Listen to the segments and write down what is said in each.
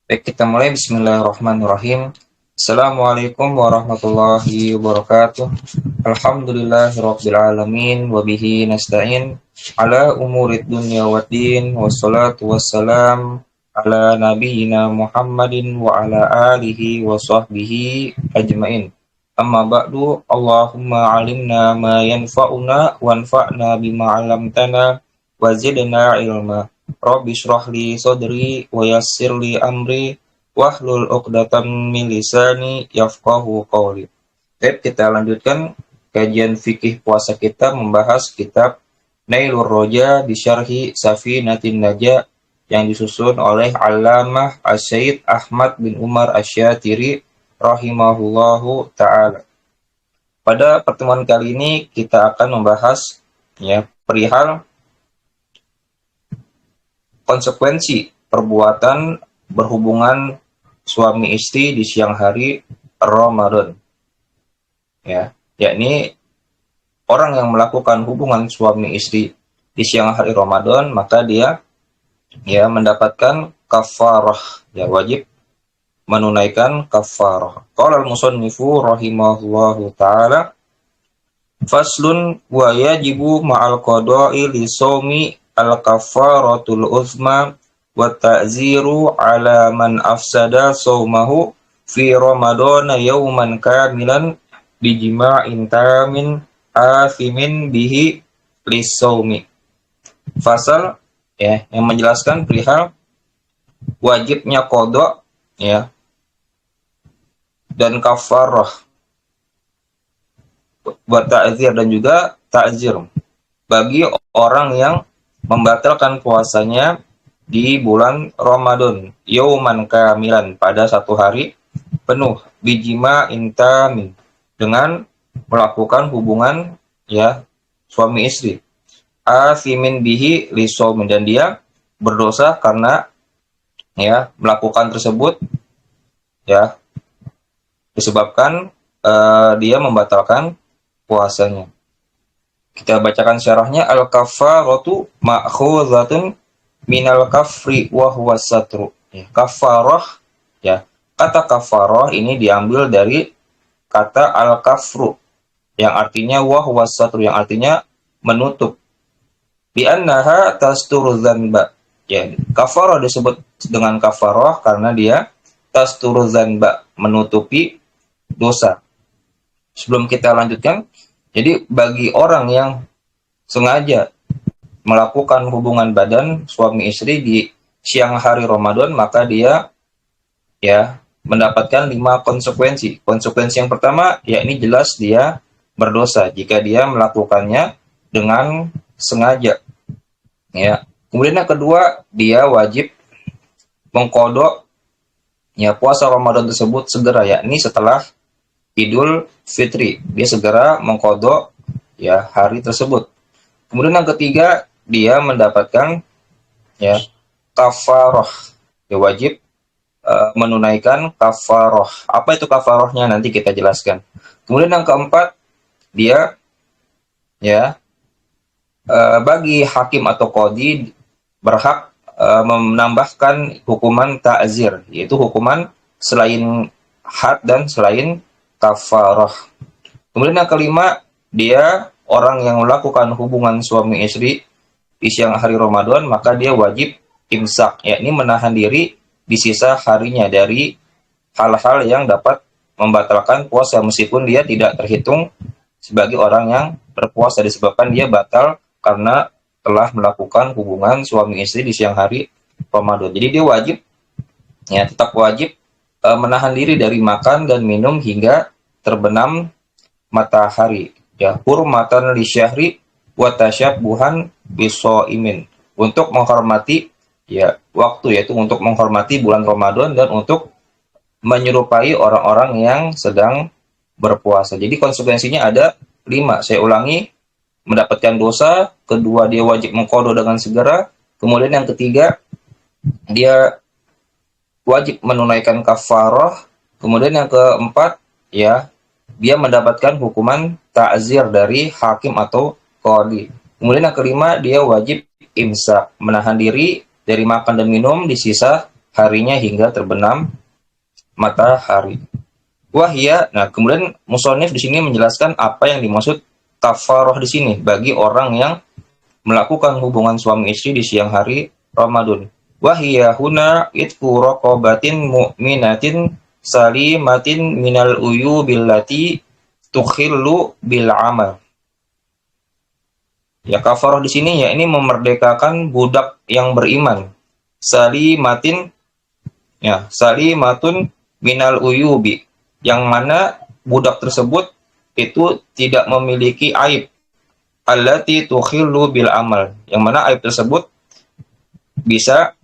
Baik, kita mulai. Bismillahirrahmanirrahim. Assalamualaikum warahmatullahi wabarakatuh. Alhamdulillahirabbil alamin wa bihi nasta'in ala umurid dunya waddin wassalatu wassalam ala nabiyyina Muhammadin wa ala alihi wa sahbihi ajmain. Amma ba'du, Allahumma alimna ma yanfa'una wanfa'na bima 'allamtana wa zidna ilma. Rabbi shrah li sadri wa yassir li amri wahlul 'uqdatam min lisani yafqahu qawli. Baik, kita lanjutkan kajian fikih puasa kita membahas kitab Nailur Roja bi syarhi Safinatin Najah yang disusun oleh Allamah Asy-Syaikh Ahmad bin Umar Asy-Syatiri rahimahullahu taala. Pada pertemuan kali ini kita akan membahas perihal konsekuensi perbuatan berhubungan suami istri di siang hari Ramadan. Yakni orang yang melakukan hubungan suami istri di siang hari Ramadan, maka dia mendapatkan kafarah, wajib menunaikan kafarah. Qala al-musannifu rahimahullahu taala, faslun wa yajibu ma'al qada'i li shaumi al-kafaratul uzma wa ta'ziru ala man afsada shaumahu fi ramadana yawman kamilan bijima'in tamin athimin bihi lisaumi. Fasal yang menjelaskan perihal wajibnya qada dan kafarah wa ta'zir dan juga ta'zir bagi orang yang membatalkan puasanya di bulan Ramadan yauman kamilan, pada satu hari penuh, bijima intamin, dengan melakukan hubungan suami istri, athimin bihi lisaumin, dan dia berdosa karena melakukan tersebut disebabkan dia membatalkan puasanya. Kita bacakan syarahnya. Al-kafaratu ma'khuzatun minal kafri wa huwa satru. Kafarah, kata kafarah ini diambil dari kata al-kafru yang artinya wa huwa satru, yang artinya menutup. Bi annaha tasturu dzanba. Kafarah disebut dengan kafarah karena dia tasturu dzanba, menutupi dosa. Sebelum kita lanjutkan, jadi bagi orang yang sengaja melakukan hubungan badan suami istri di siang hari Ramadan, maka dia mendapatkan 5 konsekuensi. Konsekuensi yang pertama, yakni jelas dia berdosa jika dia melakukannya dengan sengaja. Kemudian yang kedua, dia wajib mengqadha puasa Ramadan tersebut segera, yakni setelah Idul Fitri, dia segera mengqadha hari tersebut. Kemudian yang ketiga, dia mendapatkan kafarah, dia wajib menunaikan kafarah. Apa itu kafarahnya, nanti kita jelaskan. Kemudian yang keempat, dia bagi hakim atau qadhi berhak menambahkan hukuman ta'zir, yaitu hukuman selain had dan selain kafarah. Kemudian yang kelima, dia orang yang melakukan hubungan suami istri di siang hari Ramadan, maka dia wajib imsak, yakni menahan diri di sisa harinya dari hal-hal yang dapat membatalkan puasa, meskipun dia tidak terhitung sebagai orang yang berpuasa disebabkan dia batal karena telah melakukan hubungan suami istri di siang hari Ramadan. Jadi dia wajib tetap wajib menahan diri dari makan dan minum hingga terbenam matahari. Hurmatan li syahri wa tasyabbuhan bisaimin, untuk menghormati waktu, yaitu untuk menghormati bulan Ramadan dan untuk menyerupai orang-orang yang sedang berpuasa. Jadi konsekuensinya ada 5. Saya ulangi: mendapatkan dosa, kedua dia wajib mengqadha dengan segera, kemudian yang ketiga dia wajib menunaikan kafarah, kemudian yang keempat dia mendapatkan hukuman ta'zir dari hakim atau qadhi. Kemudian yang kelima, dia wajib imsak, menahan diri dari makan dan minum di sisa harinya hingga terbenam matahari. Wahia, nah kemudian musonif di sini menjelaskan apa yang dimaksud kafaroh di sini bagi orang yang melakukan hubungan suami istri di siang hari Ramadan. Wahia huna itku raqabatin mu'minatin salimatin minal uyubillati tukhillu bil amal. Ya, kafaroh di sini ya ini memerdekakan budak yang beriman. Salimatin, ya, salimatun minal uyubi, yang mana budak tersebut itu tidak memiliki aib. Allati tukhillu bil amal, yang mana aib tersebut bisa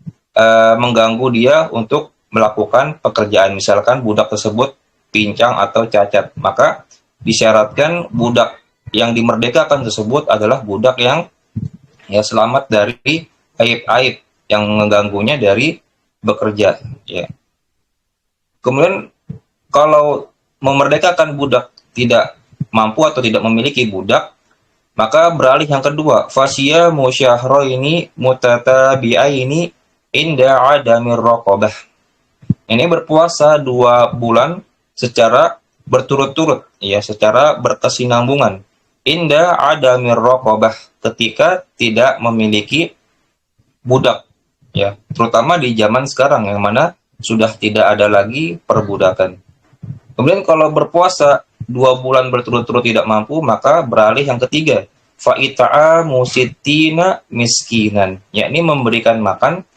mengganggu dia untuk melakukan pekerjaan. Misalkan budak tersebut pincang atau cacat, maka disyaratkan budak yang dimerdekakan tersebut adalah budak yang ya selamat dari aib-aib yang mengganggunya dari bekerja, ya. Kemudian kalau memerdekakan budak tidak mampu atau tidak memiliki budak, maka beralih yang kedua, fasya musyahraini mutatabi'aini inda adamir raqabah. Ini berpuasa 2 bulan secara berturut-turut, ya, secara berkesinambungan. Inda adamir raqabah, ketika tidak memiliki budak, ya, terutama di zaman sekarang yang mana sudah tidak ada lagi perbudakan. Kemudian kalau berpuasa 2 bulan berturut-turut tidak mampu, maka beralih yang ketiga, fa'ita'a musittina miskinan, yakni memberikan makan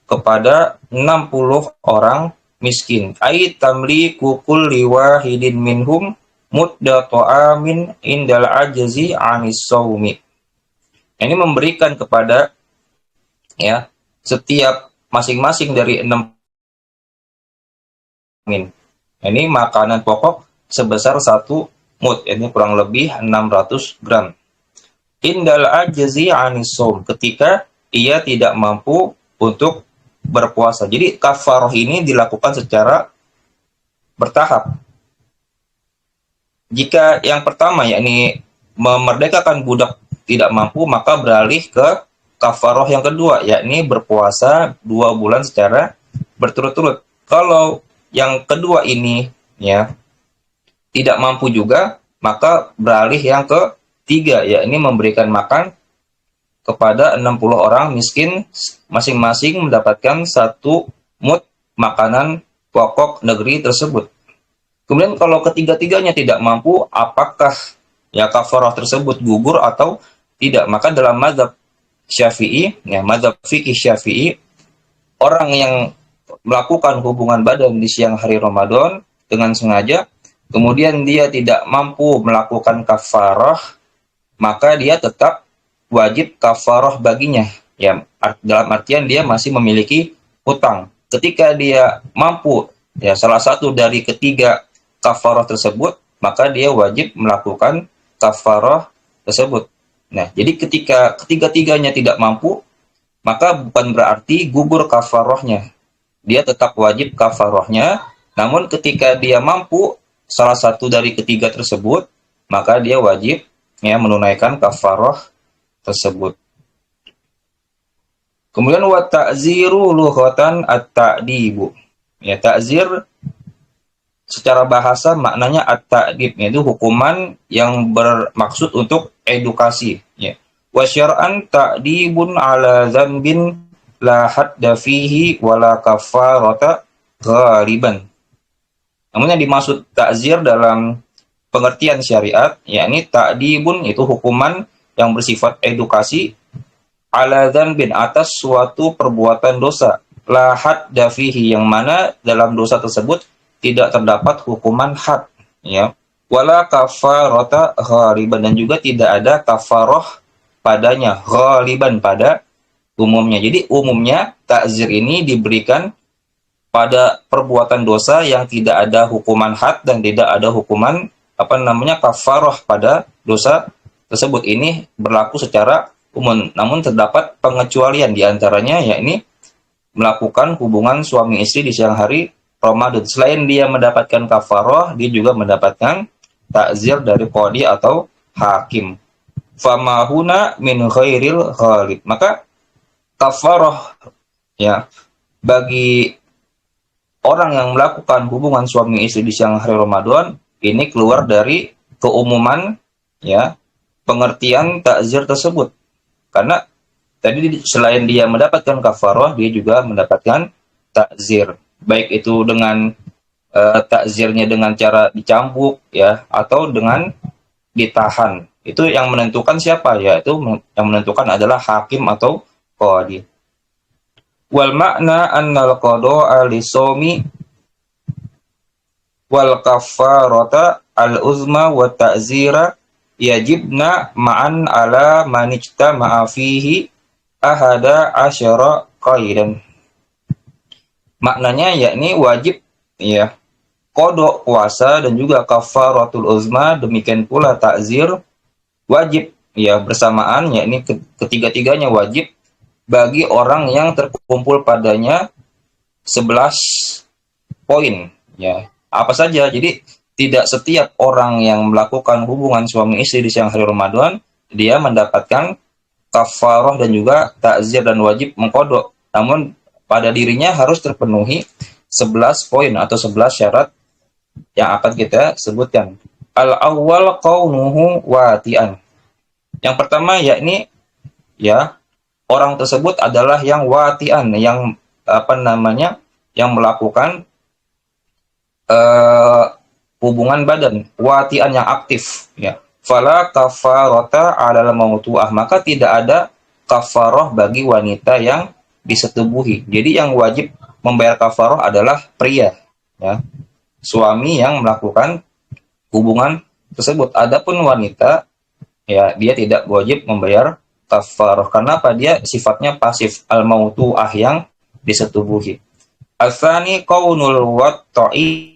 kepada 60 orang miskin. Ai tamliku kulli wahidin minhum mudda ta'amin indal ajzi 'anis shaumi. Ini memberikan kepada, ya, setiap masing-masing dari 6 min. Ini makanan pokok sebesar 1 mud, ini kurang lebih 600 gram. Indal ajzi 'anis shaum, ketika ia tidak mampu untuk berpuasa. Jadi kafaroh ini dilakukan secara bertahap. Jika yang pertama yakni memerdekakan budak tidak mampu, maka beralih ke kafaroh yang kedua, yakni berpuasa 2 bulan secara berturut-turut. Kalau yang kedua ini, ya, tidak mampu juga, maka beralih yang ketiga, yakni memberikan makan kepada 60 orang miskin, masing-masing mendapatkan 1 mud makanan pokok negeri tersebut. Kemudian kalau ketiga-tiganya tidak mampu, apakah ya kafarah tersebut gugur atau tidak? Maka dalam mazhab Syafi'i, ya, mazhab fikih Syafi'i, orang yang melakukan hubungan badan di siang hari Ramadan dengan sengaja, kemudian dia tidak mampu melakukan kafarah, maka dia tetap wajib kafarah baginya. Ya, dalam artian dia masih memiliki hutang. Ketika dia mampu, ya, salah satu dari ketiga kafarah tersebut, maka dia wajib melakukan kafarah tersebut. Nah, jadi ketika ketiga-tiganya tidak mampu, maka bukan berarti gugur kafarahnya. Dia tetap wajib kafarahnya, namun ketika dia mampu salah satu dari ketiga tersebut, maka dia wajib, ya, menunaikan kafarah tersebut. Kemudian wa ta'ziru lughatan at-ta'dibu. Ya, ta'zir secara bahasa maknanya at-ta'dib, yaitu hukuman yang bermaksud untuk edukasi, ya. Wa syar'an ta'dibun ala dzambin la hadda fihi wala kafarata ghaliban. Namun yang dimaksud ta'zir dalam pengertian syariat, yakni ta'dibun itu hukuman yang bersifat edukasi ala dzambin atas suatu perbuatan dosa, la hadda fihi yang mana dalam dosa tersebut tidak terdapat hukuman had, ya, wala kafarata ghaliban, dan juga tidak ada kafarah padanya, ghaliban pada umumnya. Jadi umumnya ta'zir ini diberikan pada perbuatan dosa yang tidak ada hukuman had dan tidak ada hukuman kafarah pada dosa tersebut. Ini berlaku secara umum, namun terdapat pengecualian diantaranya, yakni melakukan hubungan suami istri di siang hari Ramadan. Selain dia mendapatkan kafarah, dia juga mendapatkan ta'zir dari qadi atau hakim. Famahuna min ghairil ghalib. Maka kafarah, ya, bagi orang yang melakukan hubungan suami istri di siang hari Ramadan ini keluar dari keumuman ya pengertian takzir tersebut. Karena tadi selain dia mendapatkan kafarah, dia juga mendapatkan takzir. Baik itu dengan takzirnya dengan cara dicambuk ya atau dengan ditahan. Itu yang menentukan siapa ya? Itu yang menentukan adalah hakim atau qadhi. Wal makna annal qada'a li-shaumi wal kafarata al-uzma wa ta'zira yajibna ma'an ala man ijtama'a fihi ahada asyara qaidan. Maknanya yakni wajib ya qada puasa dan juga kafaratul uzma, demikian pula takzir wajib ya bersamaan, yakni ketiga-tiganya wajib bagi orang yang terkumpul padanya 11 poin ya. Apa saja? Jadi tidak setiap orang yang melakukan hubungan suami istri di siang hari Ramadan dia mendapatkan kafarah dan juga takzir dan wajib mengkodok. Namun pada dirinya harus terpenuhi 11 poin atau 11 syarat yang akan kita sebutkan. Al-awwal qaunuhu wati'an. Yang pertama yakni ya orang tersebut adalah yang wati'an, yang yang melakukan hubungan badan, wati'an yang aktif ya. Fala kafarata 'alal mautu'ah, maka tidak ada kafarah bagi wanita yang disetubuhi. Jadi yang wajib membayar kafarah adalah pria ya. Suami yang melakukan hubungan tersebut. Adapun wanita ya dia tidak wajib membayar kafarah karena apa? Dia sifatnya pasif, al-mautu'ah yang disetubuhi. Al-tsani qaunul watta'i.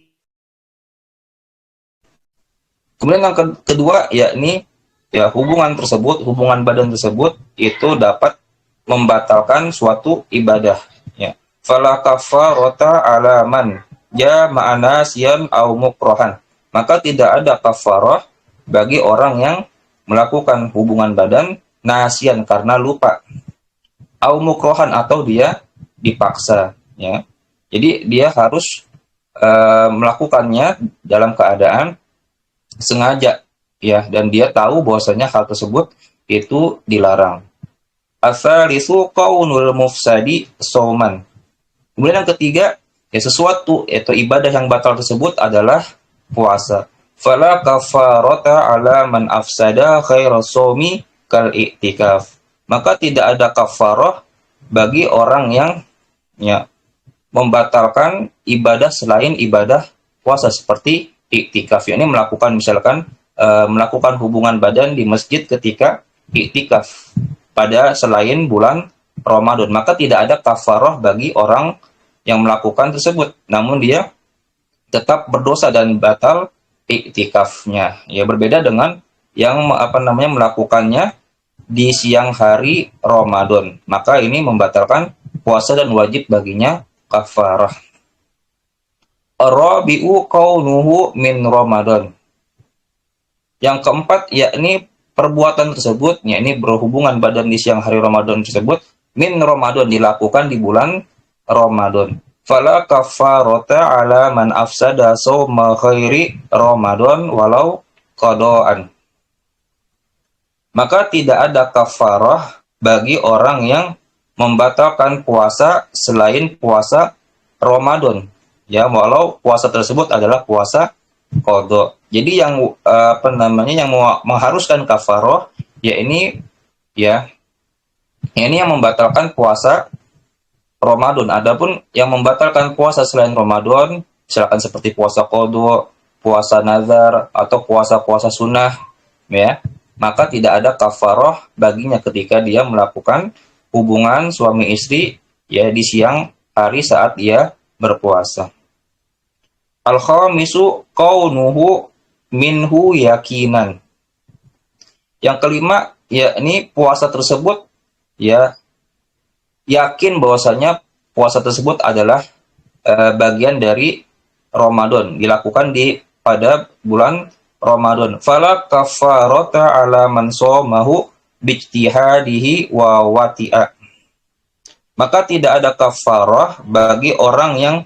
Kemudian yang kedua yakni ya hubungan tersebut, hubungan badan tersebut itu dapat membatalkan suatu ibadah ya. Fala kafarata 'ala man jama'a nasiyan aw mukrahan. Maka tidak ada kafarah bagi orang yang melakukan hubungan badan nasiyan karena lupa, aw mukrahan atau dia dipaksa ya. Jadi dia harus melakukannya dalam keadaan sengaja ya, dan dia tahu bahwasanya hal tersebut itu dilarang. Asalisu qaunul mufsadi sauman. Kemudian yang ketiga ya sesuatu yaitu ibadah yang batal tersebut adalah puasa. Fala kafarata 'ala man afsada khairas shaumi kal i'tikaf. Maka tidak ada kafarah bagi orang yang ya membatalkan ibadah selain ibadah puasa seperti i'tikaf. Ini melakukan misalkan melakukan hubungan badan di masjid ketika i'tikaf pada selain bulan Ramadan, maka tidak ada kafarah bagi orang yang melakukan tersebut, namun dia tetap berdosa dan batal i'tikafnya. Ya berbeda dengan yang melakukannya di siang hari Ramadan, maka ini membatalkan puasa dan wajib baginya kafarah. Ar-rabi'u qaunuhu min Ramadan. Yang keempat yakni perbuatan tersebut, yakni berhubungan badan di siang hari Ramadan tersebut min Ramadan, dilakukan di bulan Ramadan. Fala kafarata 'ala man afsada shauma ghairi Ramadan walau qada'an. Maka tidak ada kafarah bagi orang yang membatalkan puasa selain puasa Ramadan. Ya, walau puasa tersebut adalah puasa qada. Jadi yang yang mengharuskan kafarah ya ini yang membatalkan puasa Ramadan. Adapun yang membatalkan puasa selain Ramadan, misalkan seperti puasa qada, puasa nazar atau puasa-puasa sunnah ya, maka tidak ada kafarah baginya ketika dia melakukan hubungan suami istri ya di siang hari saat dia berpuasa. Al-khamisu qaunuhu minhu yakinan. Yang kelima yakni puasa tersebut ya yakin bahwasanya puasa tersebut adalah bagian dari Ramadan, dilakukan pada bulan Ramadan. Fala kafarata 'ala man shamahu bijtihadihi wa wati'a. Maka tidak ada kafarah bagi orang yang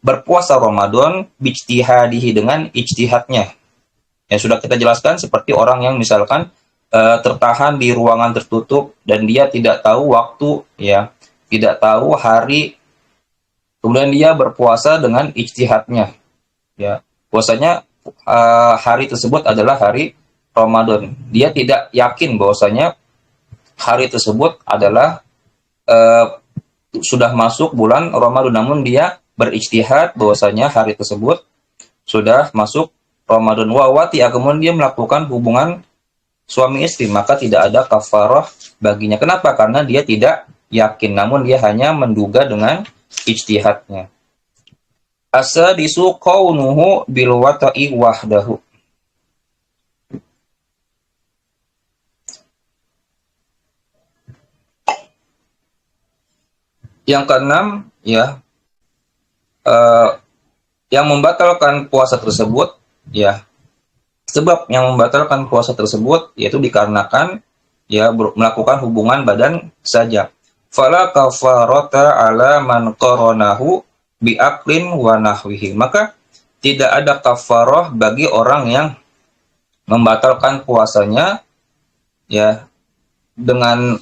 berpuasa Ramadan bijtihadihi dengan ijtihadnya. Ya sudah kita jelaskan seperti orang yang misalkan tertahan di ruangan tertutup dan dia tidak tahu waktu, ya, tidak tahu hari, kemudian dia berpuasa dengan ijtihadnya, ya. Puasanya hari tersebut adalah hari Ramadan. Dia tidak yakin bahwasanya hari tersebut adalah sudah masuk bulan Ramadan, namun dia berijtihad bahwasanya hari tersebut sudah masuk Ramadan. Wawati, kemudian dia melakukan hubungan suami istri, maka tidak ada kafarah baginya. Kenapa? Karena dia tidak yakin, namun dia hanya menduga dengan ijtihadnya. Asadisu kaunuhu bil wata'i wahdahu. Yang keenam, ya, yang membatalkan puasa tersebut, ya, sebab yang membatalkan puasa tersebut yaitu dikarenakan, ya, melakukan hubungan badan saja. Fala kafarata ala man qaranahu bi aklin wa nahwihi. Maka tidak ada kafarah bagi orang yang membatalkan puasanya, ya, dengan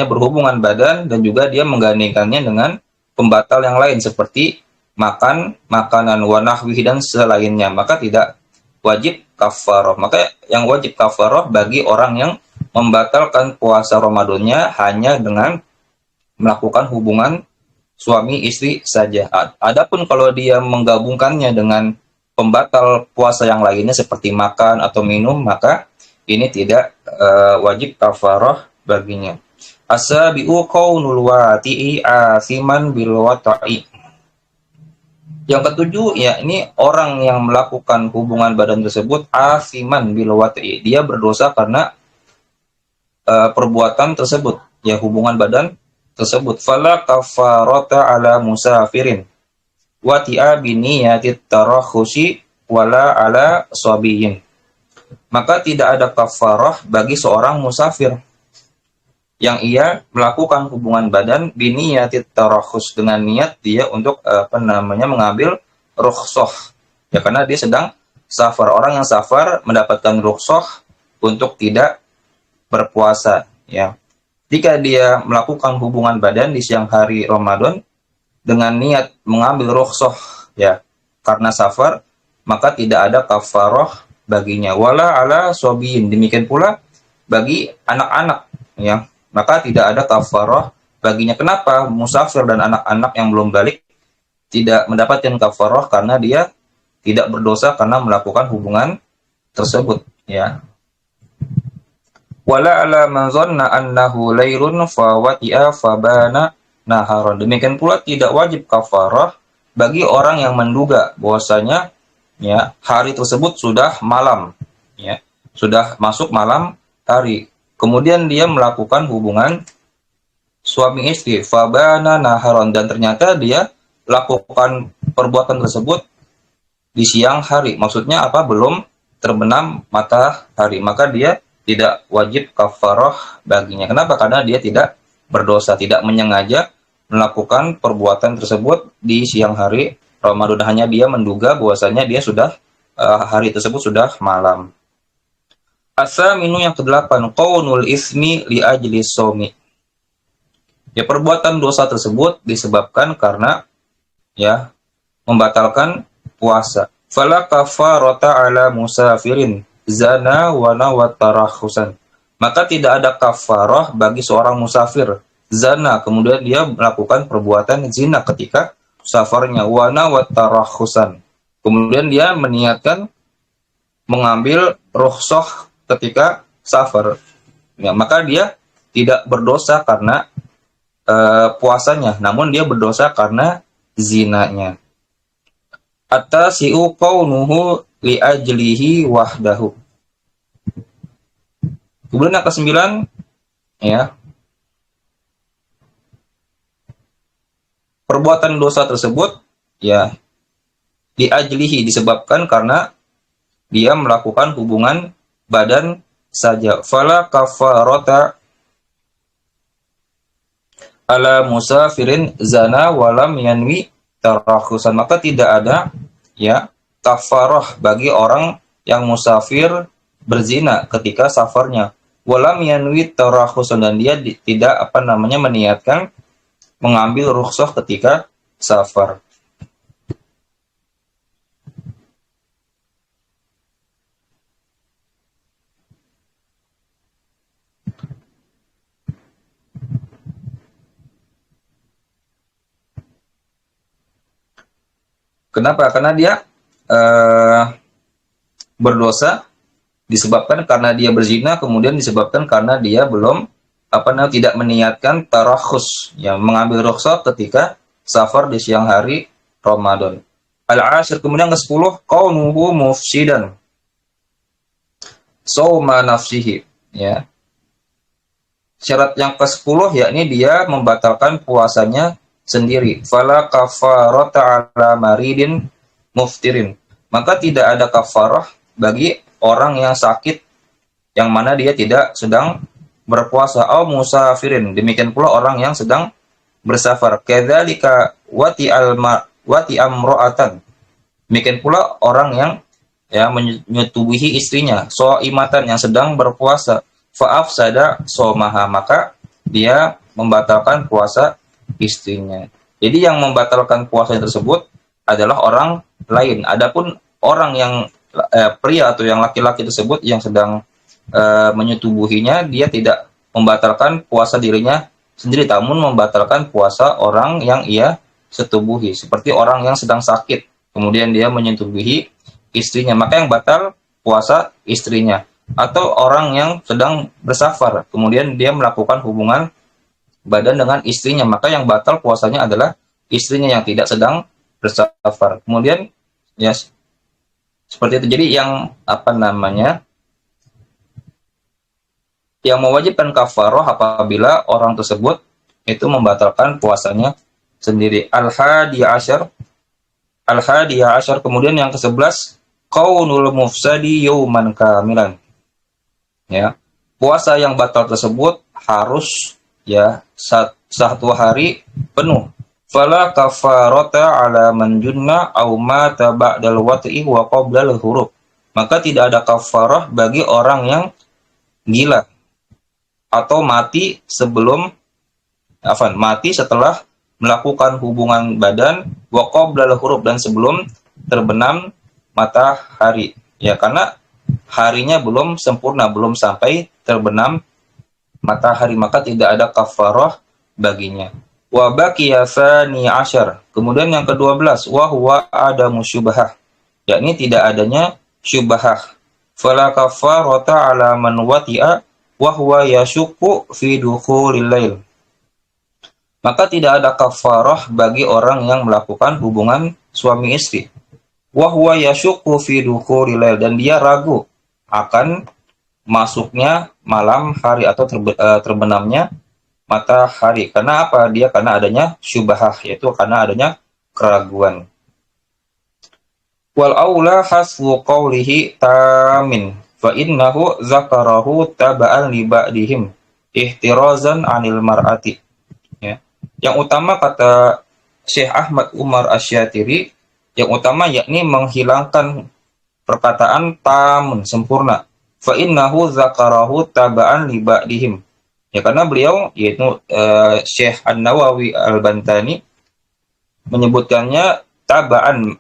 berhubungan badan dan juga dia menggandengkannya dengan pembatal yang lain seperti makan makanan wa nahwihi dan selainnya, maka tidak wajib kafarah. Maka yang wajib kafarah bagi orang yang membatalkan puasa Ramadannya hanya dengan melakukan hubungan suami istri saja. Adapun kalau dia menggabungkannya dengan pembatal puasa yang lainnya seperti makan atau minum, maka ini tidak wajib kafarah baginya. Asabi'u qaunul wati'i asiman bil wata'i. Yang ketujuh, ya, ini orang yang melakukan hubungan badan tersebut asiman bil wata'i. Dia berdosa karena perbuatan tersebut, ya, hubungan badan tersebut. Fala kafarata ala musafirin wati'a biniyatit tarakhusi wala ala sabiyin. Maka tidak ada kafarah bagi seorang musafir yang ia melakukan hubungan badan biniyatit tarakhus, dengan niat dia untuk mengambil rukhsah, ya, karena dia sedang safar. Orang yang safar mendapatkan rukhsah untuk tidak berpuasa, ya. Jika dia melakukan hubungan badan di siang hari Ramadan dengan niat mengambil rukhsah, ya, karena safar, maka tidak ada kafarah baginya. Wala ala sobiyin, demikian pula bagi anak-anak, ya, maka tidak ada kafarah baginya. Kenapa? Musafir dan anak-anak yang belum balik tidak mendapatkan kafarah karena dia tidak berdosa karena melakukan hubungan tersebut, ya. Wala ala man dhanna annahu lailun fawati'a fabana naharon. Demikian pula tidak wajib kafarah bagi orang yang menduga bahwasanya, ya, hari tersebut sudah malam, ya, sudah masuk malam hari, kemudian dia melakukan hubungan suami istri fabana naharon, dan ternyata dia lakukan perbuatan tersebut di siang hari, maksudnya apa, belum terbenam matahari, maka dia tidak wajib kafarah baginya. Kenapa? Karena dia tidak berdosa, tidak menyengaja melakukan perbuatan tersebut di siang hari Ramadan, hanya dia menduga bahwasanya dia sudah hari tersebut sudah malam. As-saminu, yang ke-8, qaunul ismi li ajli shaumi. Ya, perbuatan dosa tersebut disebabkan karena, ya, membatalkan puasa. Fala kafarata ala musafirin zana wa nawatarakhusan. Maka tidak ada kafarah bagi seorang musafir zana, kemudian dia melakukan perbuatan zina ketika safarnya, wa nawatarakhusan, kemudian dia meniatkan mengambil rukhsah ketika safar, ya, maka dia tidak berdosa karena puasanya, namun dia berdosa karena zinanya. At-tasi'u qaunuhu li ajlihi wahdahu. Kemudian yang ke-9, ya, perbuatan dosa tersebut, ya, li ajlihi, disebabkan karena dia melakukan hubungan badan saja. Fala kafarata ala musafirin zana walam yanwi tarakhusan, maka tidak ada ya kafarah bagi orang yang musafir berzina ketika safarnya. Walam yanwi tarakhusan, dan dia tidak meniatkan mengambil rukhsah ketika safar. Kenapa? Karena dia berdosa disebabkan karena dia berzina, kemudian disebabkan karena dia belum tidak meniatkan tarakhus, yang mengambil rukhsah ketika safar di siang hari Ramadan. Al-ashir, kemudian ke-10, kaunuhu mufsidan sauma nafsihi, ya. Syarat yang ke-10 yakni dia membatalkan puasanya sendiri. Fala kafarata ala maridin muftirin. Maka tidak ada kafarah bagi orang yang sakit yang mana dia tidak sedang berpuasa, au musafirin, demikian pula orang yang sedang bersafar. Kadzalika wati amro'atan, demikian pula orang yang menyetubuhi istrinya, soimatan, yang sedang berpuasa, fa'afsada somaha, maka dia membatalkan puasa istrinya. Jadi yang membatalkan puasa tersebut adalah orang lain. Adapun orang yang pria atau yang laki-laki tersebut yang sedang menyetubuhinya, dia tidak membatalkan puasa dirinya sendiri, namun membatalkan puasa orang yang ia setubuhi. Seperti orang yang sedang sakit, kemudian dia menyetubuhi istrinya, maka yang batal puasa istrinya. Atau orang yang sedang bersafar, kemudian dia melakukan hubungan badan dengan istrinya, maka yang batal puasanya adalah istrinya yang tidak sedang bersafar. Kemudian ya seperti itu. Jadi yang yang mewajibkan kafarah apabila orang tersebut itu membatalkan puasanya sendiri. Al-hadi asyar, kemudian yang ke-11, qaunul mufsadi yauman kamilan. Ya, puasa yang batal tersebut harus satu hari penuh. Fala kafarata ala man junna aw mata ba'dal wat'i wa qabla al-hurub. Maka tidak ada kafarah bagi orang yang gila atau mati setelah melakukan hubungan badan, wa qabla al-hurub, dan sebelum terbenam matahari. Ya, karena harinya belum sempurna, belum sampai terbenam matahari, maka tidak ada kafarah baginya. Wa baqiya tsani asyar, kemudian yang ke-12, wa huwa adamu syubhah, yakni tidak adanya syubhah. Fala kafarata ala man wati'a wa huwa yashukku fi dukhulil lail. Maka tidak ada kafarah bagi orang yang melakukan hubungan suami istri. Wa huwa yashukku fi dukhulil lail, dan dia ragu akan masuknya malam hari atau terbenamnya matahari. Karena apa? Karena adanya syubhah, yaitu karena adanya keraguan. Wal aula hasbu qawlihi tamin fa innahu zakarahu taba'an li ba'dihim ihtirazan 'anil mar'ati. Ya. Yang utama, kata Syekh Ahmad Umar Asyatiri, yang utama yakni menghilangkan perkataan tamun, sempurna. Fa innahu zakarahu taba'an li ba'dihim. Ya, karena beliau, yaitu Syekh An-Nawawi Al-Bantani, menyebutkannya taba'an,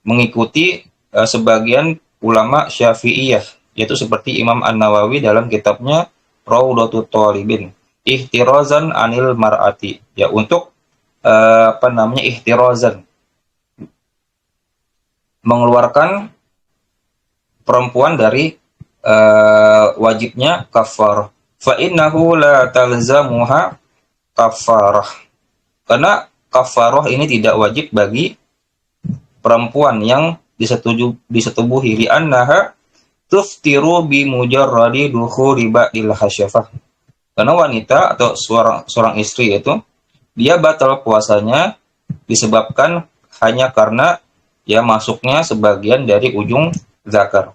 mengikuti sebagian ulama Syafi'iyah, yaitu seperti Imam An-Nawawi dalam kitabnya Raudhatut Thalibin, ihtirazan 'anil mar'ati, ya, untuk ihtirazan, mengeluarkan perempuan dari wajibnya kafarah. Fa innahu la talzamuha kafarah, karena kafarah ini tidak wajib bagi perempuan yang disetubuhi, li'annaha tuftiru bi mujarradi dukhuli ba'dil hasyafah, karena wanita atau seorang istri itu dia batal puasanya disebabkan hanya karena masuknya sebagian dari ujung zakar.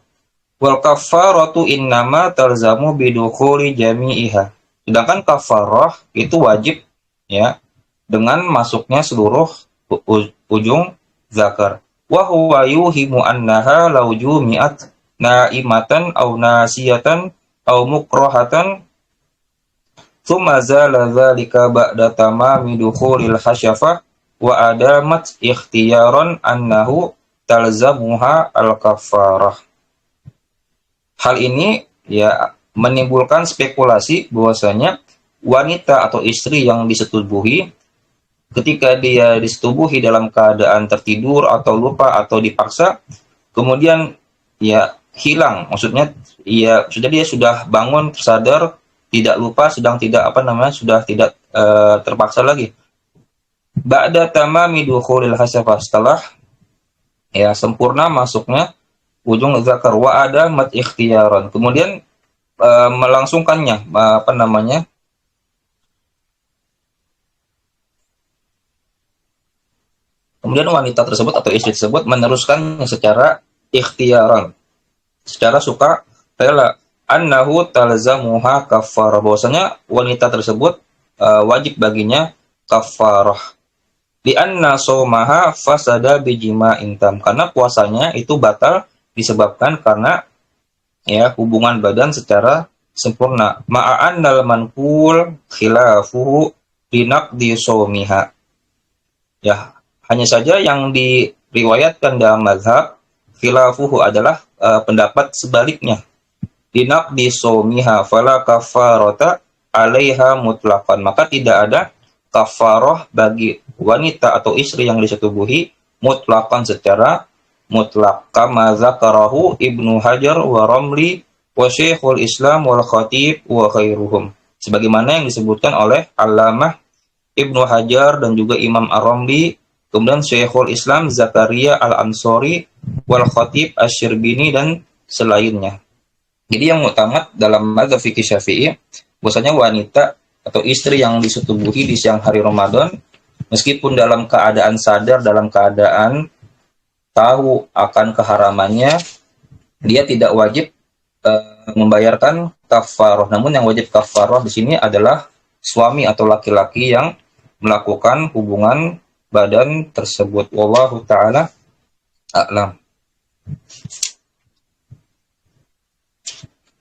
Wal kafaratu innama talzamu bidukhuli jami'iha. Sedangkan kafarah itu wajib dengan masuknya seluruh ujung zakar. Wa huwa yuhimu annaha law jumi'at naimatan aw nasiyatan aw mukrahatan thumma zala dzalika ba'da tamami dukhulil hasyafah wa adamat ikhtiyaran annahu talzamuha al-kafarah. Hal ini ya menimbulkan spekulasi bahwasanya wanita atau istri yang disetubuhi ketika dia disetubuhi dalam keadaan tertidur atau lupa atau dipaksa, kemudian ya hilang, maksudnya ya sudah dia sudah bangun tersadar, tidak lupa, sedang tidak sudah tidak terpaksa lagi. Ba'da tamami dukhulil hasyafah, setelah ya sempurna masuknya ujung zakar, wa ada mat ikhtiyaran, kemudian melangsungkannya kemudian wanita tersebut atau istri tersebut meneruskannya secara ikhtiyaran, secara suka rela, annahu talzamuha kafarah, bahwasanya wanita tersebut wajib baginya kafarah. Di anna somaha fasada bijima'in tam, karena puasanya itu batal disebabkan karena ya hubungan badan secara sempurna. Ma'annal manqul khilafuhu binaqdi somiha. Ya, hanya saja yang diriwayatkan dalam mazhab khilafuhu adalah pendapat sebaliknya. Binaqdi somiha fala kafarata alaiha mutlaqan, maka tidak ada kafarah bagi wanita atau istri yang disetubuhi mutlaqan secara mutlak, kama zakarahu Ibnu Hajar wa Ramli wa Syekhul Islam wal Khatib wa khairuhum, sebagaimana yang disebutkan oleh Allamah Ibnu Hajar dan juga Imam Ar-Ramli, kemudian Syekhul Islam Zakaria Al-Ansori wal Khatib Asy-Syirbini dan selainnya. Jadi yang utama dalam mazhab fikih Syafi'i, bahwasanya wanita atau istri yang disetubuhi di siang hari Ramadan, meskipun dalam keadaan sadar, dalam keadaan tahu akan keharamannya, dia tidak wajib membayarkan kafarah. Namun yang wajib kafarah di sini adalah suami atau laki-laki yang melakukan hubungan badan tersebut. Wallahu ta'ala a'lam.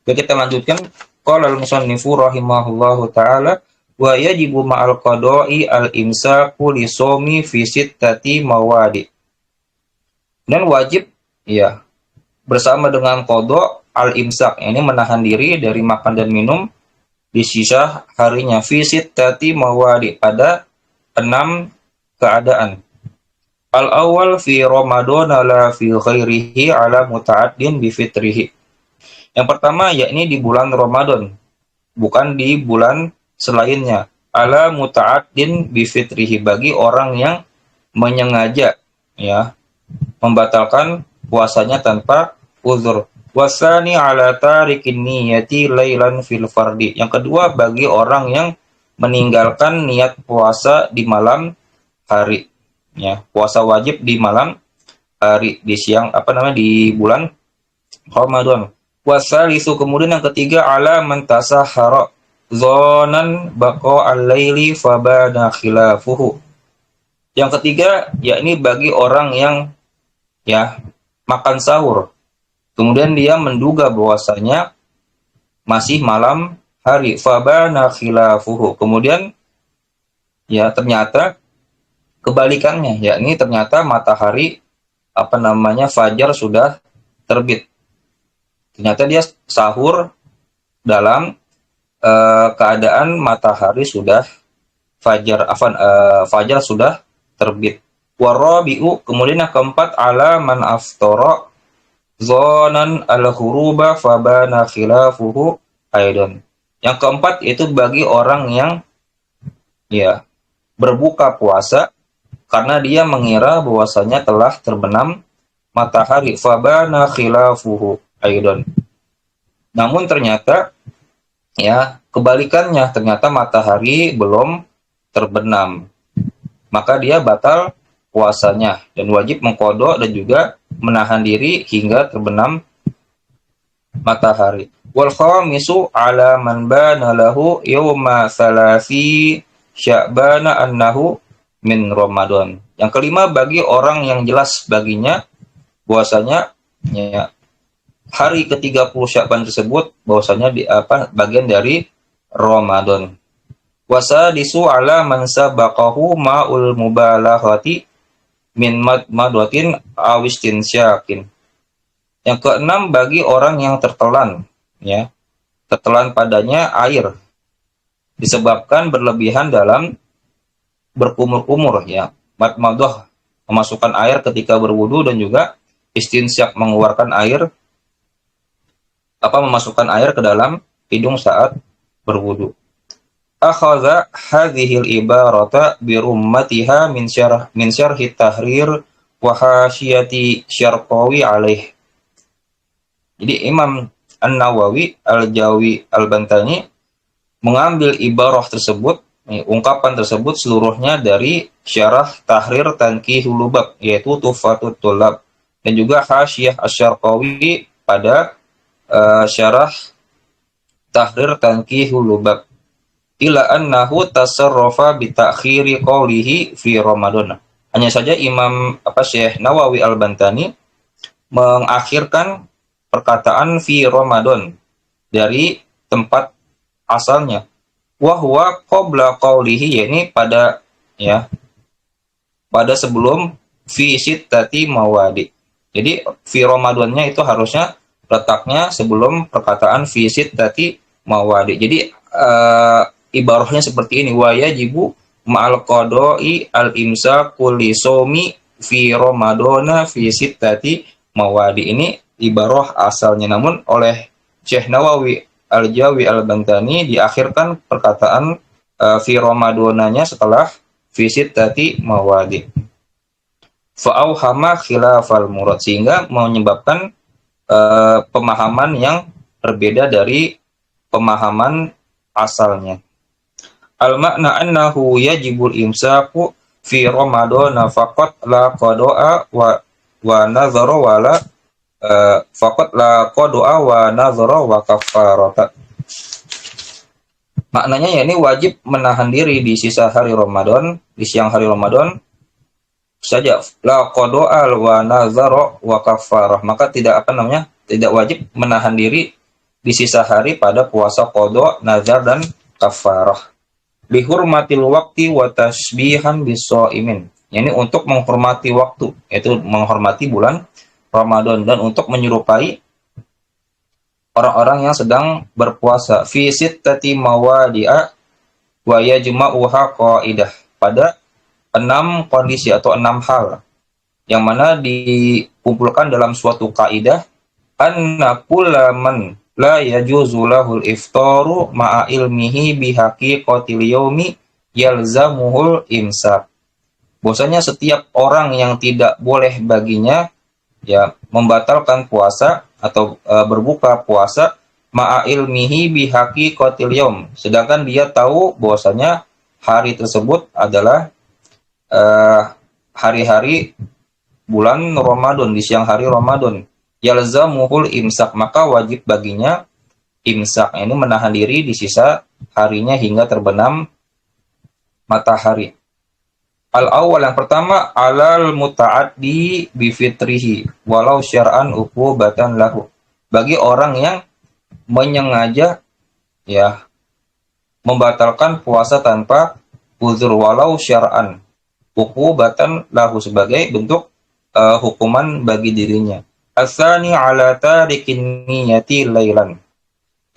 Oke, kita lanjutkan. Qala al-musannifu rahimahullahu ta'ala wa yajibu ma'al qada'i al-imsaku li shaumi fi sittati mawadi. Dan wajib ya bersama dengan qada al-imsak, ini menahan diri dari makan dan minum di sisa harinya, fi sittati mawadi, pada 6 keadaan. Al-awwal fi Ramadan la fi ghairihi ala muta'addin bi fitrihi. Yang pertama yakni di bulan Ramadan, bukan di bulan selainnya. Ala muta'addin bi fitrihi, bagi orang yang menyengaja ya membatalkan puasanya tanpa uzur. Wasani ala tarikin niyati lailan fil fardi. Yang kedua bagi orang yang meninggalkan niat puasa di malam hari. Ya, puasa wajib di malam hari, di siang di bulan Ramadan. Wasalisu, kemudian yang ketiga, ala man tasahhara zonan baqa al-laili fabana khilafuhu. Yang ketiga yakni bagi orang yang ya makan sahur, kemudian dia menduga bahwasanya masih malam hari, fabana khilafuhu, kemudian ya ternyata kebalikannya, yakni ternyata matahari fajar sudah terbit. Ternyata dia sahur dalam keadaan matahari sudah fajar sudah terbit. Warabi'u, kemudian yang keempat, ala man aftara zonan al-huruba fabana khilafuhu aidan. Yang keempat itu bagi orang yang ya berbuka puasa karena dia mengira bahwasanya telah terbenam matahari, fabana khilafuhu aidan. Namun ternyata ya kebalikannya, ternyata matahari belum terbenam, maka dia batal puasanya dan wajib mengqadha dan juga menahan diri hingga terbenam matahari. Wal khamisu ala man bana lahu yawma 3 Sya'bana annahu min Ramadan. Yang kelima, bagi orang yang jelas baginya bahwasanya ya, hari ke-30 Sya'ban tersebut bahwasanya bagian dari Ramadan. Wasadisu ala man sabaqahu ma'ul mubalaghati min madwatin awistin syakin. Yang keenam, bagi orang yang tertelan ya, tertelan padanya air disebabkan berlebihan dalam berkumur-kumur ya. Madmadah, memasukkan air ketika berwudu, dan juga istinsyak, mengeluarkan air memasukkan air ke dalam hidung saat berwudu. Akhadha hadhil ibarata bi rummatiha min syarhi tahrir wa hasyiyati Syarqawi alaih. Jadi Imam An-Nawawi Al-Jawi Al-Bantani mengambil ibarah tersebut, ungkapan tersebut seluruhnya dari syarah Tahrir Tanqihul Lubab, yaitu Tuhfatut Thullab, dan juga Hasyiyah Asy-Syarqawi pada syarah Tahrir Tanqihul Lubab, ila annahu tasarrafa bi ta'khiri qawlihi fi Ramadan. Hanya saja Imam Syekh Nawawi Al-Bantani mengakhirkan perkataan fi Ramadan dari tempat asalnya. Wa huwa qabla qawlihi, yakni pada sebelum fi sittati mawadi. Jadi fi Ramadannya itu harusnya letaknya sebelum perkataan fi sittati mawadi. Jadi ibarahnya seperti ini, wa yajibu ma'al qada'i al-imsaku li shaumi fi Ramadana fi sittati mawadi. Ini ibarah asalnya, namun oleh Syekh Nawawi Al-Jawi Al-Bantani diakhirkan perkataan fi Ramadananya setelah fi sittati mawadi. Fa'auhama khilafal murad, sehingga menyebabkan pemahaman yang berbeda dari pemahaman asalnya. Al-makna annahu yajibul imsaku fi Ramadana faqat la qada'a wa nazara wala faqat la qada'a wa nazara wa kafarata. Maknanya yakni wajib menahan diri di sisa hari Ramadan, di siang hari Ramadan saja, la qada'a wa nazara wa kafarah, maka tidak tidak wajib menahan diri di sisa hari pada puasa qada, nazar, dan kafarah. Lihurmatil waqti wa tasbihan bis-shaimin, yakni untuk menghormati waktu, yaitu menghormati bulan Ramadan, dan untuk menyerupai orang-orang yang sedang berpuasa. Fi sittati mawadi'a wa yajma'uha qaidah, pada 6 kondisi atau 6 hal yang mana dikumpulkan dalam suatu kaidah, anna kullaman la yajuzu lahul iftaru ma'a ilmihi bihaqiqatil yaumi yalzamuhul imsak. Bahwasanya setiap orang yang tidak boleh baginya membatalkan puasa atau berbuka puasa ma'a ilmihi bihaqiqatil yaum, sedangkan dia tahu bahwasanya hari tersebut adalah hari-hari bulan Ramadan, di siang hari Ramadan. Yalzamuhul imsak, maka wajib baginya imsak, ini menahan diri di sisa harinya hingga terbenam matahari. Al-awwal, yang pertama, alal muta'addi bi fitrihi walau syar'an uqubatan lahu, bagi orang yang menyengaja membatalkan puasa tanpa uzur, walau syar'an uqubatan lahu, sebagai bentuk hukuman bagi dirinya. Asani ala tarikin niyati lailan,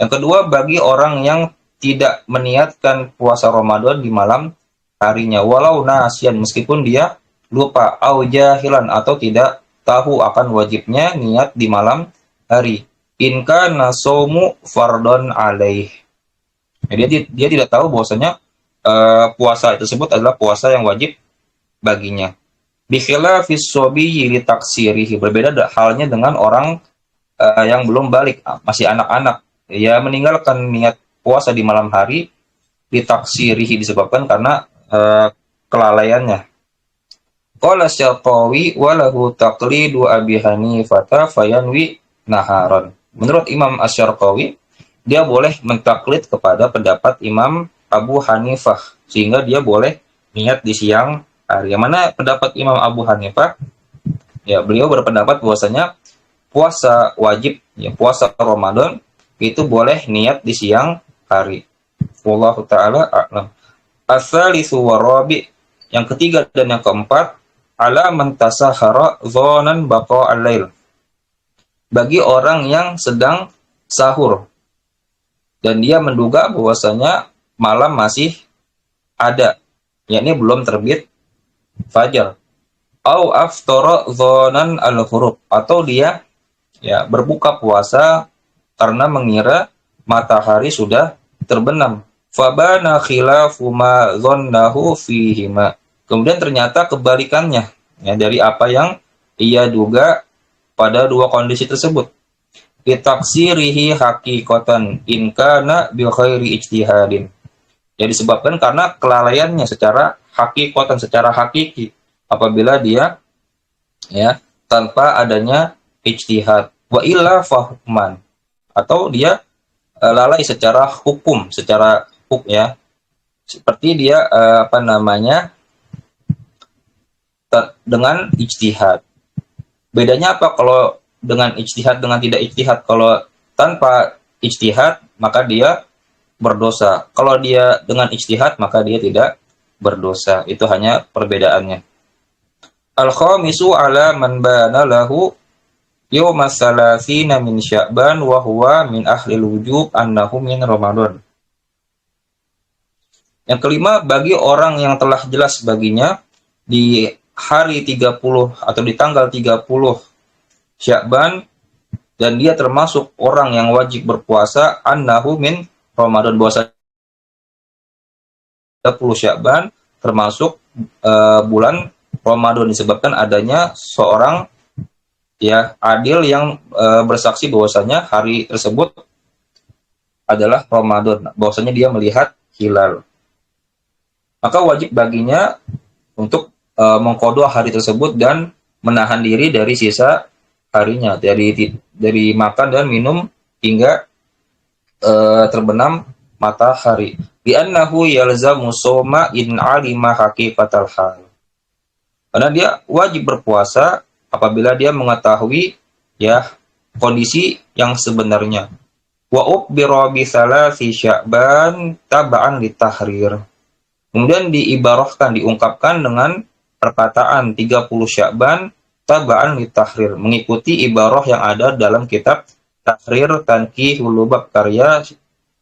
yang kedua, bagi orang yang tidak meniatkan puasa Ramadan di malam harinya, walau nasian, meskipun dia lupa, au jahilan, atau tidak tahu akan wajibnya niat di malam hari. In kana shaumu fardhon alaih, dia tidak tahu bahwasanya puasa tersebut adalah puasa yang wajib baginya. Bikhilafis sobiyyi li taksirihi, berbeda halnya dengan orang yang belum balik, masih anak-anak, meninggalkan niat puasa di malam hari li taksirihi, disebabkan karena kelalaiannya. Qala Syarqawi wa lahu taqlidu Abi Hanifah fayanwi naharon. Menurut Imam Asy-Syarqawi, dia boleh mentaklid kepada pendapat Imam Abu Hanifah, sehingga dia boleh niat di siang hari. Yang mana pendapat Imam Abu Hanifah, ya beliau berpendapat bahwasanya puasa wajib, ya puasa Ramadan itu boleh niat di siang hari. Wallahu taala a'lam. Ats-tsalitsu warabi, yang ketiga dan yang keempat, ala man tasahara dzonan baqa al-lail. Bagi orang yang sedang sahur dan dia menduga bahwasanya malam masih ada, yakni belum terbit fajar. Au aftara dzonan al-ghurub, atau dia ya berbuka puasa karena mengira matahari sudah terbenam. Fabana khilafu ma dhannahu fihima. Kemudian ternyata kebalikannya, ya, dari apa yang ia duga pada dua kondisi tersebut. Bitaksirihi haqiqatan in kana bi khairi ijtihadin. Ya disebabkan karena kelalaiannya secara hakikatan, secara hakiki, apabila dia ya tanpa adanya ijtihad. Wa illa fahman, atau dia lalai secara hukum, secara hukum, ya, seperti dia dengan ijtihad. Bedanya apa kalau dengan ijtihad dengan tidak ijtihad? Kalau tanpa ijtihad maka dia berdosa. Kalau dia dengan ijtihad maka dia tidak berdosa. Itu hanya perbedaannya. Al-khamisu ala man bana lahu yawmas salasina min Sya'ban wa huwa min ahlil wujub annahu min Ramadan. Yang kelima, bagi orang yang telah jelas baginya di hari 30 atau di tanggal 30 Sya'ban dan dia termasuk orang yang wajib berpuasa, annahu min Ramadan, bahwa 30 Sya'ban termasuk bulan Ramadan, disebabkan adanya seorang ya adil yang bersaksi bahwasanya hari tersebut adalah Ramadan, bahwasanya dia melihat hilal. Maka wajib baginya untuk mengqadha hari tersebut dan menahan diri dari sisa harinya, dari makan dan minum hingga terbenam matahari. Bi annahu yalzamu soma in alima haqiqatal hal. Karena dia wajib berpuasa apabila dia mengetahui ya kondisi yang sebenarnya. Wa ubbira bi salasi Sya'ban tab'an litahrir. Kemudian diibarahkan, diungkapkan dengan perkataan 30 Sya'ban tab'an litahrir, mengikuti ibarah yang ada dalam kitab Tahrir Tanqihul Lubab karya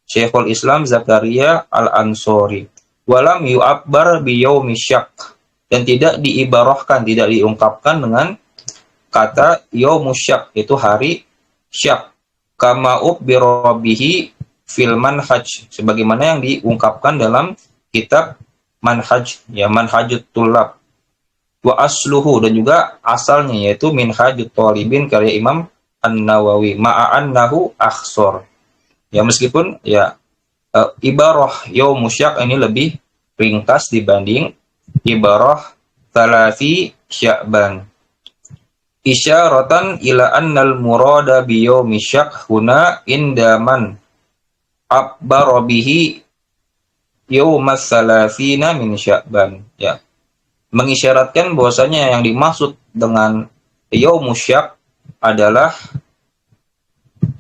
Syekhul Islam Zakaria Al-Ansori. Walam yu'abbar bi yaumi syak, dan tidak diibarahkan, tidak diungkapkan dengan kata yaumusyak, itu hari syak. Kama ubbira bihi fil manhaj, sebagaimana yang diungkapkan dalam kitab manhaj, ya manhajut tulab. Wa asluhu, dan juga asalnya yaitu minhajut talibin karya Imam An-Nawawi, ma'annahu akhsor. Ya meskipun ya ibarah yaumusyak ini lebih ringkas dibanding ibarah salasi Sya'ban. Isyaratan ila annal murada bi yaumi syak huna indaman abbara bihi yaumas salasina min Sya'ban. Ya, mengisyaratkan bahwasanya yang dimaksud dengan yaumus syak adalah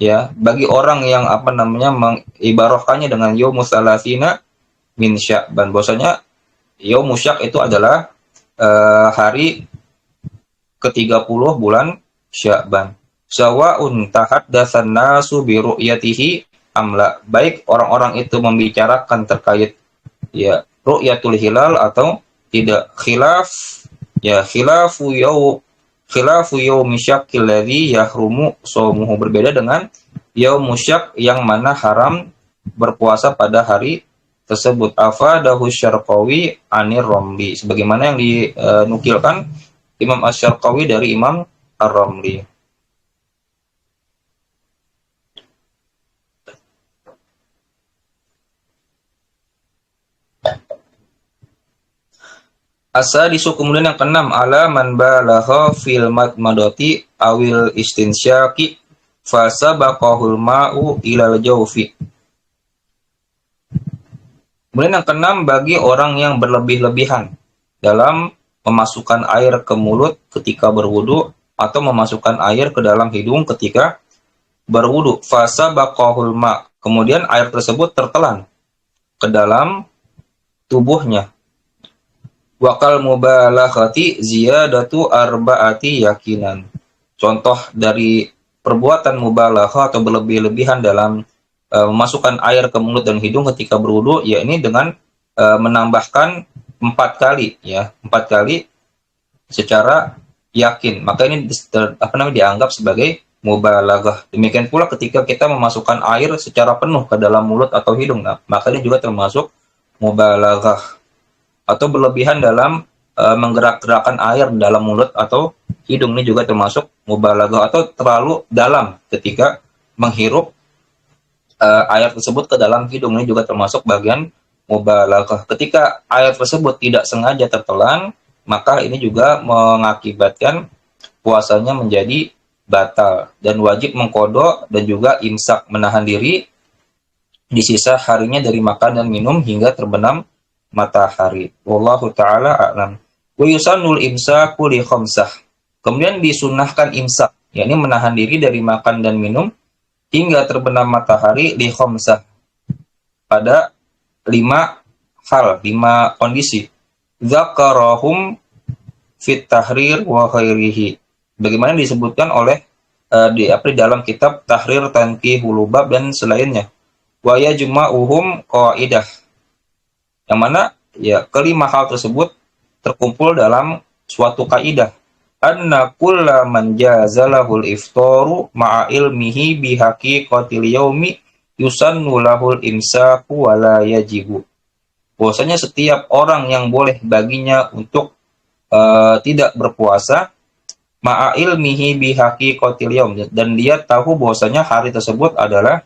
ya bagi orang yang mengibarahkannya dengan yaumus salasina min Sya'ban, bahwasanya yaumus syak itu adalah hari ke-30 bulan Sya'ban. Sawa'un tahaddatsan nasu bi ru'yatihi amla, baik orang-orang itu membicarakan terkait ya ru'yatul hilal atau tidak. Khilafu yaumi syakkil ladzi yahrumu shaumuhu, berbeda dengan yaumus syak yang mana haram berpuasa pada hari tersebut. Afadahu Syarqawi anir Ramli, sebagaimana yang dinukilkan Imam Asy-Syarqawi dari Imam Ar-Ramli. Asadisu, kemudian yang keenam, ala man balagha fil madmadati awil istinsyaqi fasabaqahul ma'u ilal jawfi. Kemudian yang keenam, bagi orang yang berlebih-lebihan dalam memasukkan air ke mulut ketika berwudu atau memasukkan air ke dalam hidung ketika berwudu. Fasa bakohul ma, kemudian air tersebut tertelan ke dalam tubuhnya. Wakal mubalaghati ziyadatu arba'ati yakinan. Contoh dari perbuatan mubalaghah atau berlebih-lebihan dalam memasukkan air ke mulut dan hidung ketika berwudu, ya ini dengan menambahkan 4 kali, ya 4 kali secara yakin, maka ini dianggap sebagai mubalaghah. Demikian pula ketika kita memasukkan air secara penuh ke dalam mulut atau hidung, nah, maka ini juga termasuk mubalaghah. Atau berlebihan dalam menggerak-gerakkan air dalam mulut atau hidung, ini juga termasuk mubalaghah. Atau terlalu dalam ketika menghirup air tersebut ke dalam hidung, ini juga termasuk bagian mubalaghah. Ketika air tersebut tidak sengaja tertelan, maka ini juga mengakibatkan puasanya menjadi batal dan wajib mengqadha dan juga imsak, menahan diri di sisa harinya dari makan dan minum hingga terbenam matahari. Wallahu taala a'lam. Wa yusannul imsaku li khamsah. Kemudian disunahkan imsak, yakni menahan diri dari makan dan minum hingga terbenam matahari li khamsah, pada 5 hal, 5 kondisi. Dzakarahum fit tahrir wa khairihi. Bagaimana disebutkan oleh di dalam kitab Tahrir Tanqihul Lubab dan selainnya. Wa yajma'uhum qaidah. Yang mana ya kelima hal tersebut terkumpul dalam suatu kaidah. Anna kulla man jazalahul iftaru ma'a ilmihi bihaqiqatil yaumi yusannu lahul imsaku wala yajibu. Bahwasanya setiap orang yang boleh baginya untuk tidak berpuasa ma'a ilmihi bihaqiqatil yaum, dan dia tahu bahwasanya hari tersebut adalah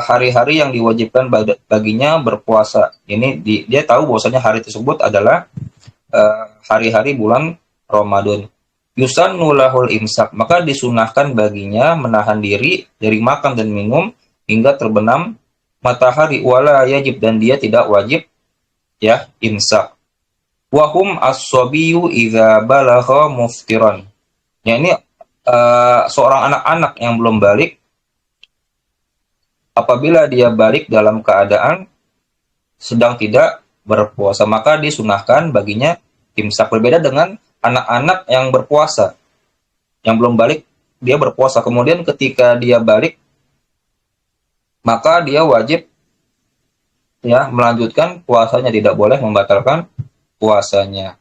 hari-hari yang diwajibkan baginya berpuasa. Ini dia tahu bahwasanya hari tersebut adalah hari-hari bulan Ramadan. Yusannu lahul imsak, maka disunahkan baginya menahan diri dari makan dan minum hingga terbenam matahari. Wala yajib, dan dia tidak wajib ya imsak. Wahum as-sabiyu idza balagha muftiran. Ya ini seorang anak-anak yang belum balik, apabila dia balik dalam keadaan sedang tidak berpuasa, maka disunahkan baginya imsak. Berbeda dengan anak-anak yang berpuasa, yang belum balik dia berpuasa, kemudian ketika dia balik maka dia wajib ya melanjutkan puasanya, tidak boleh membatalkan puasanya.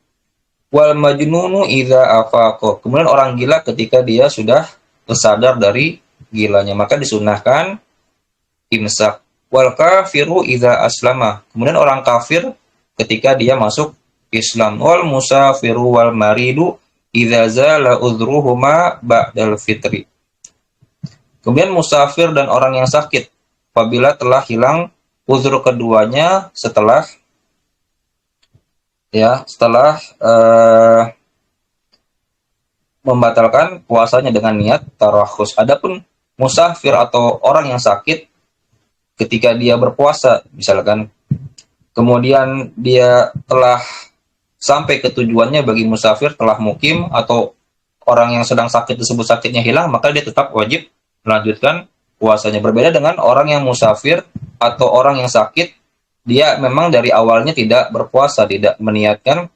Wal majnunu idza afaqa. Kemudian orang gila ketika dia sudah tersadar dari gilanya, maka disunahkan imsak. Wal kafiru idza aslama. Kemudian orang kafir ketika dia masuk Islam. Wal musafiru wal maridu idza zala udhruhuma ba'dal fitri. Kemudian musafir dan orang yang sakit apabila telah hilang uzur keduanya setelah membatalkan puasanya dengan niat tarakhus. Adapun musafir atau orang yang sakit ketika dia berpuasa, misalkan kemudian dia telah sampai ke tujuannya, bagi musafir telah mukim atau orang yang sedang sakit tersebut sakitnya hilang, maka dia tetap wajib melanjutkan puasanya. Berbeda dengan orang yang musafir atau orang yang sakit, dia memang dari awalnya tidak berpuasa, tidak meniatkan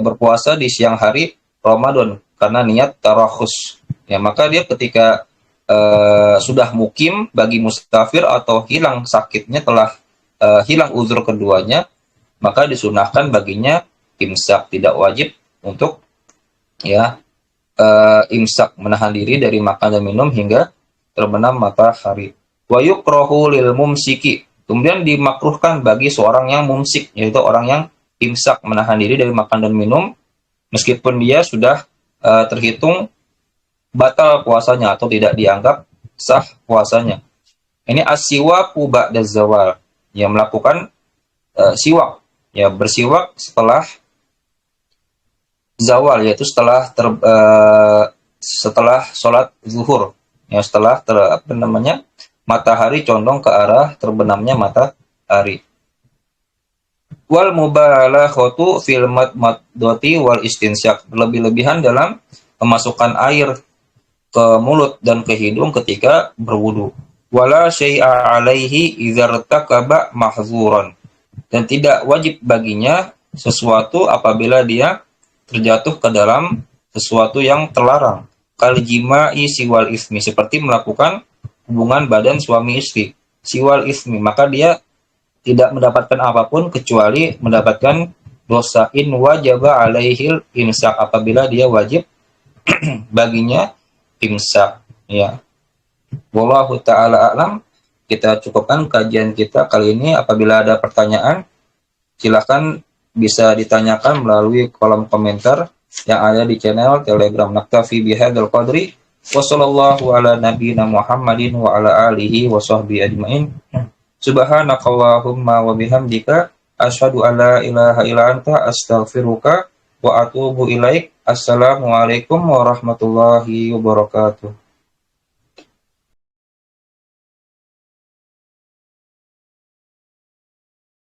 berpuasa di siang hari Ramadan karena niat tarakhus. Ya, maka dia ketika sudah mukim bagi musafir atau hilang sakitnya, telah hilang uzur keduanya, maka disunahkan baginya imsak, tidak wajib untuk imsak, menahan diri dari makan dan minum hingga terbenam matahari. Wa yukrahu lil mumsiki. Kemudian dimakruhkan bagi seorang yang mumsik, yaitu orang yang imsak, menahan diri dari makan dan minum meskipun dia sudah terhitung batal puasanya atau tidak dianggap sah puasanya. Ini as-siwaku ba'da zawal, yang melakukan siwak, ya bersiwak setelah zawal, yaitu setelah sholat zuhur, ya setelah matahari condong ke arah terbenamnya matahari. Wal mubalaghatu fil madmadati wal istinsyak, berlebih-lebihan dalam memasukkan air ke mulut dan ke hidung ketika berwudu. Wala syai'a alaihi idza irtakaba mahzuran, dan tidak wajib baginya sesuatu apabila dia terjatuh ke dalam sesuatu yang terlarang. Kal jima'i siwal ismi, seperti melakukan hubungan badan suami istri. Siwal ismi, maka dia tidak mendapatkan apapun kecuali mendapatkan dosa. In wajaba alaihil imsak, apabila dia wajib baginya imsak, ya. Wallahu taala a'lam. Kita cukupkan kajian kita kali ini. Apabila ada pertanyaan, silakan bisa ditanyakan melalui kolom komentar yang ada di channel Telegram. Naktafi bihadzal qadri wa sallallahu ala nabiyyina Muhammadin wa ala alihi wa sahbihi ajmain. Subhanakallahumma wa bihamdika asyhadu an la ilaha illa anta astaghfiruka wa atubu ilaik. Assalamualaikum warahmatullahi wabarakatuh.